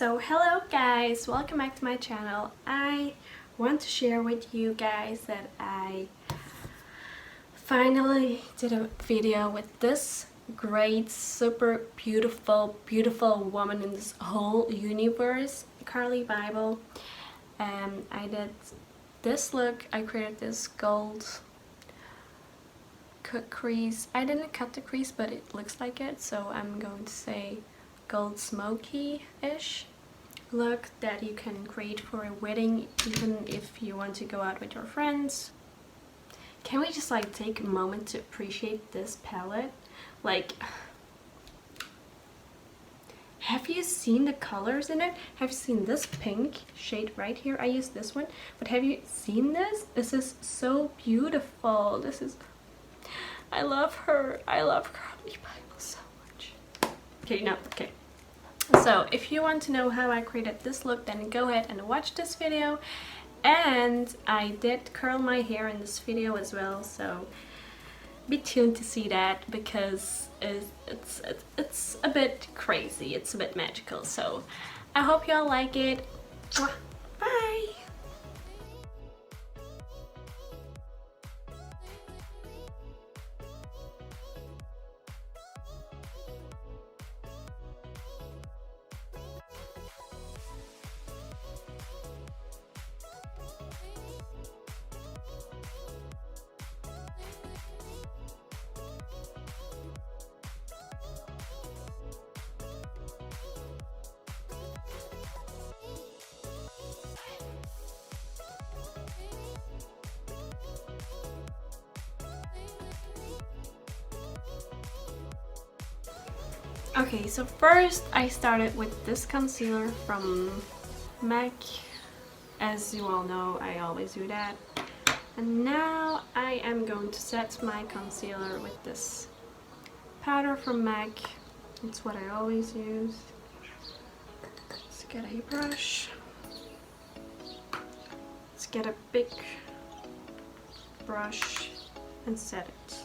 So hello guys, welcome back to my channel. I want to share with you guys that I finally did a video with this great, super beautiful woman in this whole universe, Carli Bybel. I did this look. I created this gold cut crease. I didn't cut the crease, but it looks like it, so I'm going to say gold smoky-ish look that you can create for a wedding, even if you want to go out with your friends. Can we just like take a moment to appreciate this palette? Like, have you seen the colors in it? Have you seen this pink shade right here? I use this one, but have you seen this? This is so beautiful. This is, I love her. I love Carli Bybel so much. Okay, no, okay. So if you want to know how I created this look, then go ahead and watch this video. And I did curl my hair in this video as well, so be tuned to see that, because it's a bit crazy, it's a bit magical. So I hope y'all like it. Bye! Okay, so first I started with this concealer from MAC. As you all know, I always do that. And now I am going to set my concealer with this powder from MAC. It's what I always use. Let's get a brush. Let's get a big brush and set it.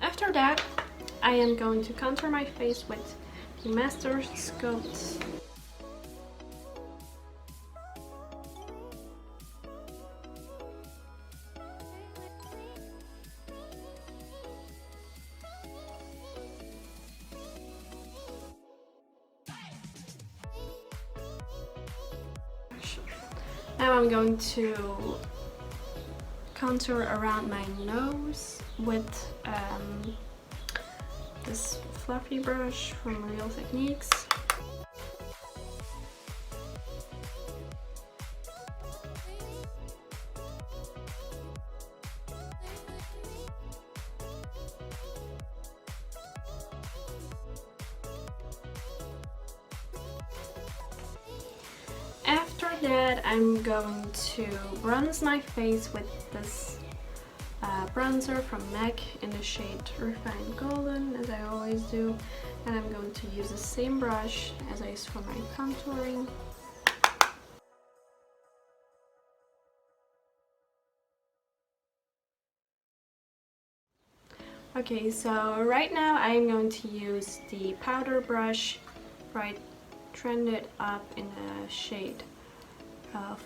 After that, I am going to contour my face with the Master Sculpt. Now I'm going to contour around my nose with this fluffy brush from Real Techniques. After that, I'm going to bronze my face with this bronzer from MAC in the shade Refined Golden, as I always do, and I'm going to use the same brush as I used for my contouring. Okay, so right now I'm going to use the powder brush, right, trend it up in the shade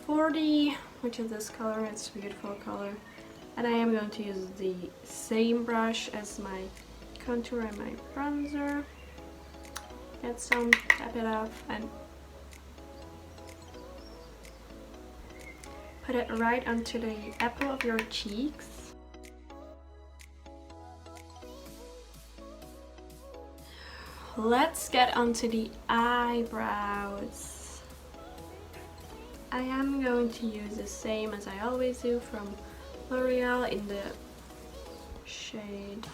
40, which is this color. It's a beautiful color. And I am going to use the same brush as my contour and my bronzer. Get some, tap it off, and put it right onto the apple of your cheeks. Let's get onto the eyebrows. I am going to use the same as I always do from L'Oreal in the shade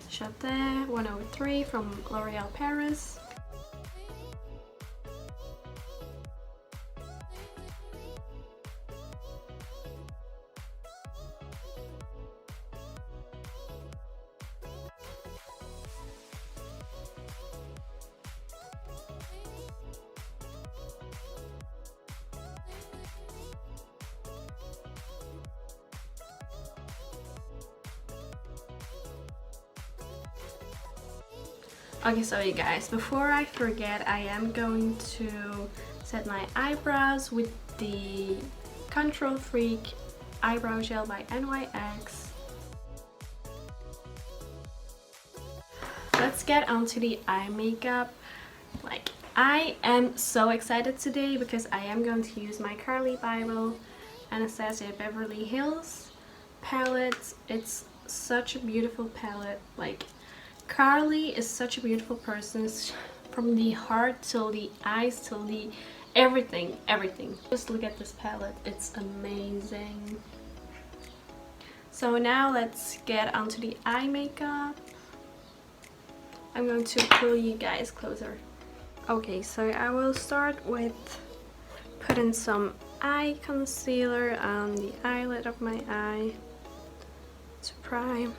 Châtain 103 from L'Oreal Paris. Okay, so you guys, before I forget, I am going to set my eyebrows with the Control Freak eyebrow gel by NYX. Let's get onto the eye makeup. Like, I am so excited today because I am going to use my Carli Bybel Anastasia Beverly Hills palette. It's such a beautiful palette. Like, Carli is such a beautiful person, from the heart till the eyes till the everything. Just look at this palette, it's amazing. So now let's get onto the eye makeup. I'm going to pull you guys closer. Okay, so I will start with putting some eye concealer on the eyelid of my eye to prime.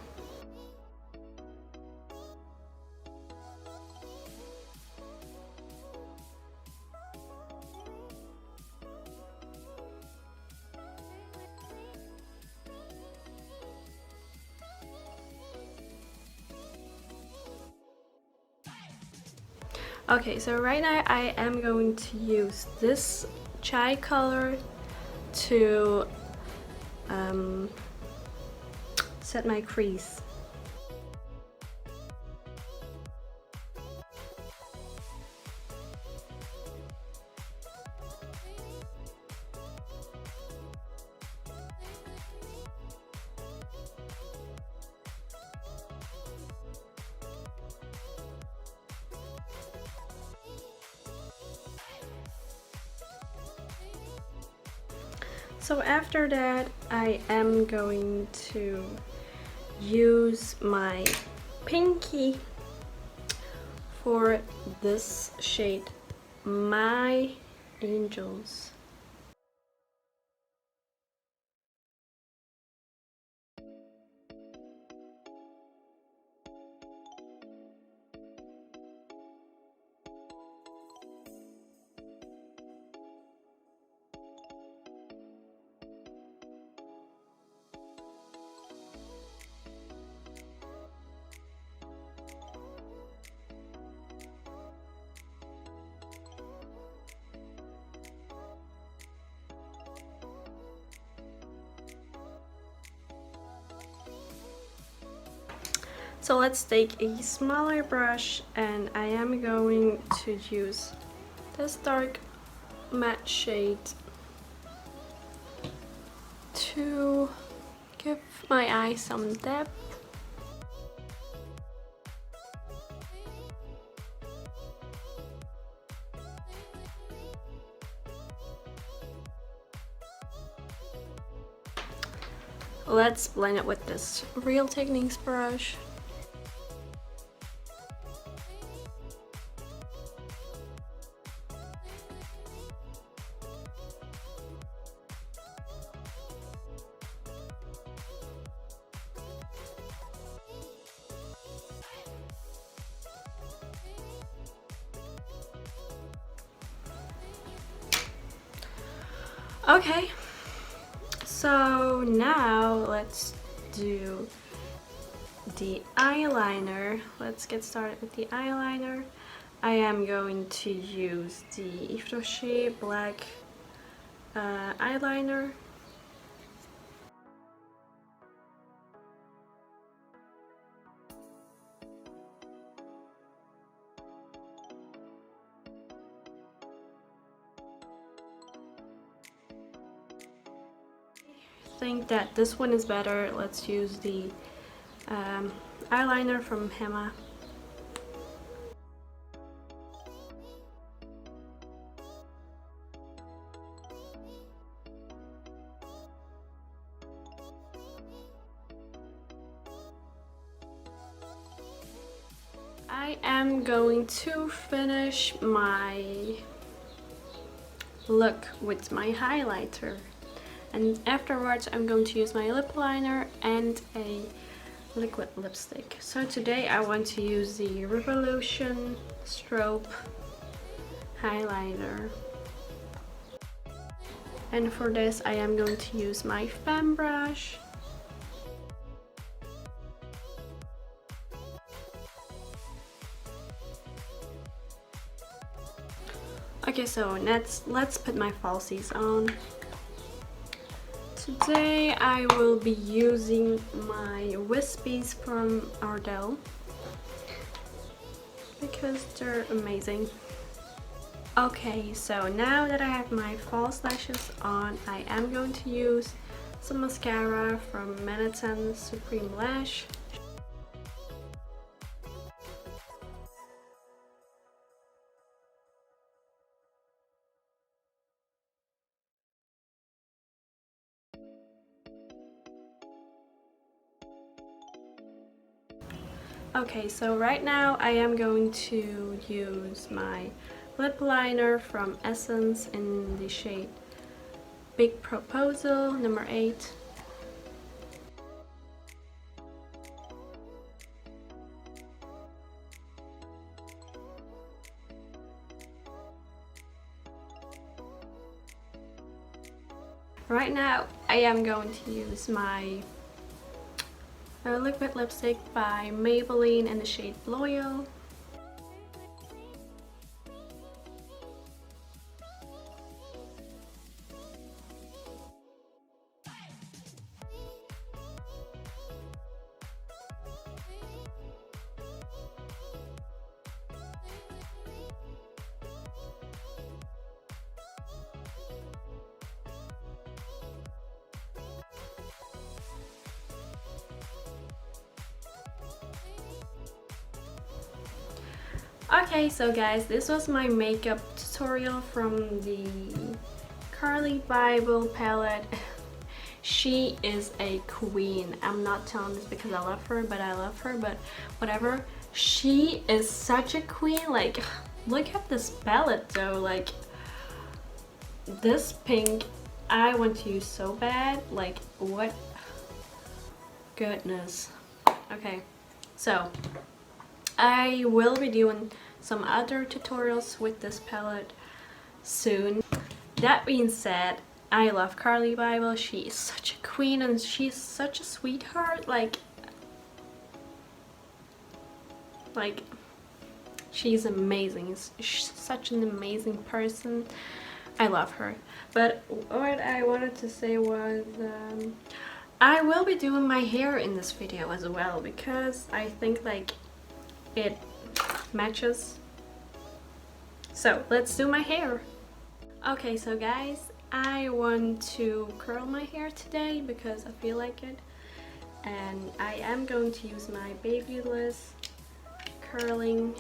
Okay, so right now I am going to use this chai color to set my crease. So after that, I am going to use my pinky for this shade, My Angels. So let's take a smaller brush, and I am going to use this dark matte shade to give my eye some depth. Let's blend it with this Real Techniques brush. Okay, so now let's do the eyeliner. Let's get started with the eyeliner. I am going to use the Yves Rocher black eyeliner. Think that this one is better. Let's use the eyeliner from Hema. I am going to finish my look with my highlighter. And afterwards I'm going to use my lip liner and a liquid lipstick. So today I want to use the Revolution Strobe highlighter. And for this I am going to use my fan brush. Okay, so let's put my falsies on. Today I will be using my wispies from Ardell because they're amazing. Okay, so now that I have my false lashes on, I am going to use some mascara from Manhattan Supreme Lash. Okay, so right now I am going to use my lip liner from Essence in the shade Big Proposal number 8. Right now I am going to use my liquid lipstick by Maybelline in the shade Loyal. Okay, so guys, this was my makeup tutorial from the Carli Bybel palette. She is a queen. I'm not telling this because I love her, but I love her, but whatever. She is such a queen. Like, look at this palette though. Like, this pink I want to use so bad. Like, what? Goodness. Okay, so I will be doing some other tutorials with this palette soon. That being said, I love Carli Bybel. She is such a queen and she's such a sweetheart. Like she's amazing. She's such an amazing person. I love her. But what I wanted to say was I will be doing my hair in this video as well because I think like it matches. So let's do my hair. Okay, so guys, I want to curl my hair today because I feel like it, and I am going to use my Babyliss curling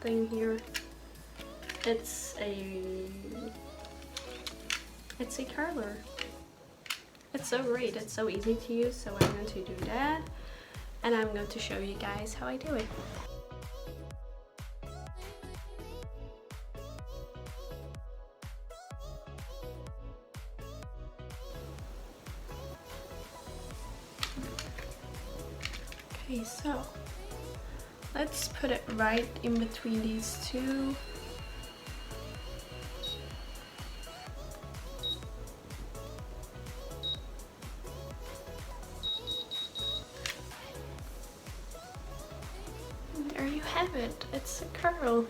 thing here. It's a curler. It's so great, it's so easy to use, so I'm going to do that. And I'm going to show you guys how I do it. Okay, so let's put it right in between these two. There you have it. It's a curl.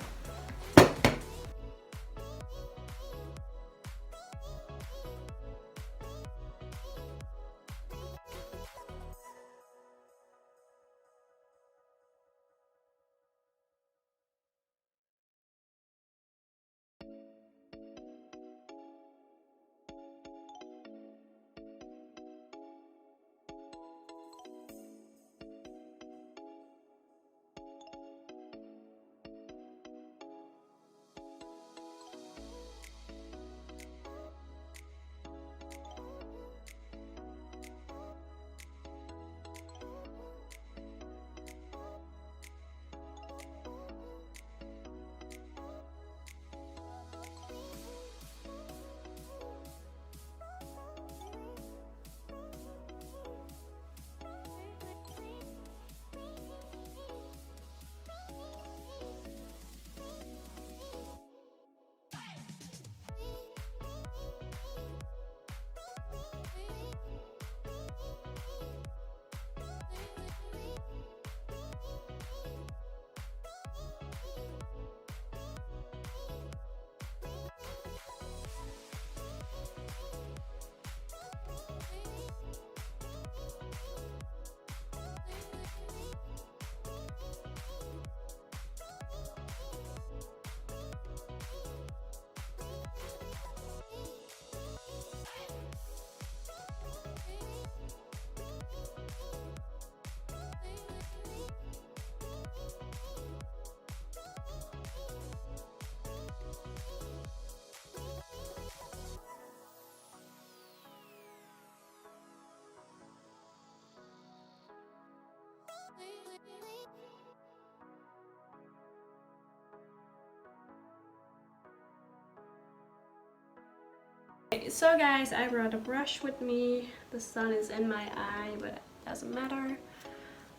So guys, I brought a brush with me. The sun is in my eye, but it doesn't matter.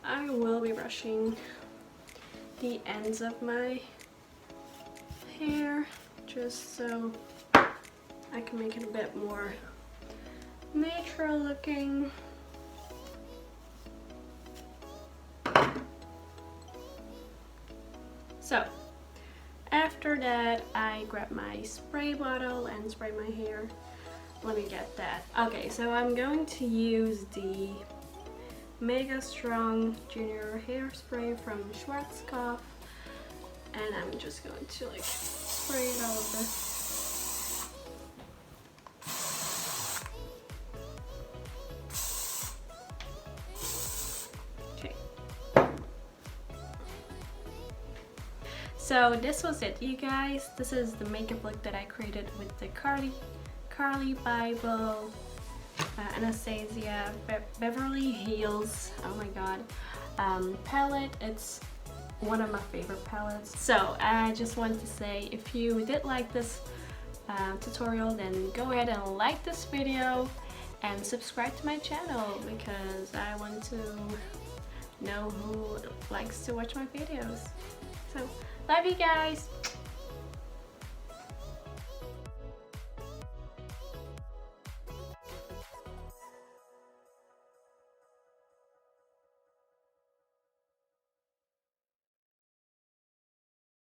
I will be brushing the ends of my hair just so I can make it a bit more natural looking. So after that, I grab my spray bottle and spray my hair. Let me get that. Okay, so I'm going to use the Mega Strong Junior Hairspray from Schwarzkopf, and I'm just going to like spray it all over. Okay. So this was it, you guys. This is the makeup look that I created with the Carli Bybel, Anastasia, Beverly Hills, oh my god, palette. It's one of my favorite palettes. So I just wanted to say, if you did like this tutorial, then go ahead and like this video and subscribe to my channel, because I want to know who likes to watch my videos. So love you guys.